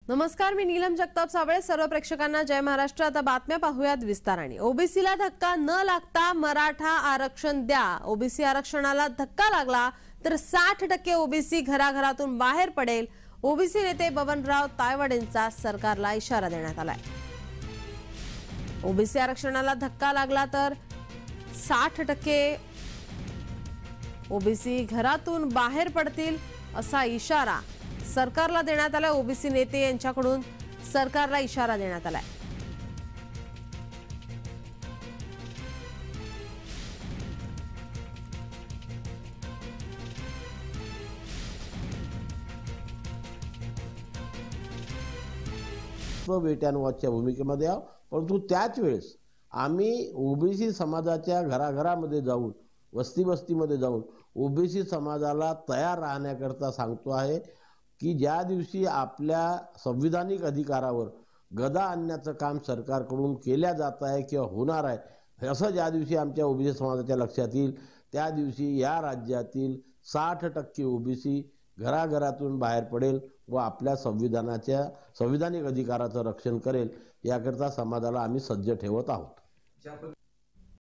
नमस्कार, मी नीलम जगताप सावळे. सर्व प्रेक्षकांना जय महाराष्ट्र. आता बातम्या पाहूयात विस्ताराने. ओबीसीला धक्का न लागता मराठा आरक्षण द्या. ओबीसी आरक्षणाला धक्का लागला तर 60% ओबीसी घराघरातून बाहेर पडेल. ओबीसी नेते बबनराव तायवाडेंचा सरकारला इशारा देण्यात आलाय. ओबीसी आरक्षणाला धक्का लागला तर 60% ओबीसी घरातून बाहेर पडतील असा इशारा सरकारला देण्यात आला. ओबीसी नेते यांच्याकडून सरकारला इशारा देण्यात आलाय. वेट्यानवादच्या भूमिकेमध्ये आहोत, परंतु त्याच वेळेस आम्ही ओबीसी समाजाच्या घराघरामध्ये जाऊन वस्तीमध्ये जाऊन ओबीसी समाजाला तयार राहण्याकरता सांगतो आहे की ज्या दिवशी आपल्या संविधानिक अधिकारावर गदा आणण्याचं काम सरकारकडून केल्या जात आहे किंवा होणार आहे, असं ज्या दिवशी आमच्या ओबीसी समाजाच्या लक्षात येईल त्या दिवशी या राज्यातील 60% ओबीसी घराघरातून बाहेर पडेल व आपल्या संविधानिक अधिकाराचं रक्षण करेल. याकरता समाजाला आम्ही सज्ज ठेवत आहोत.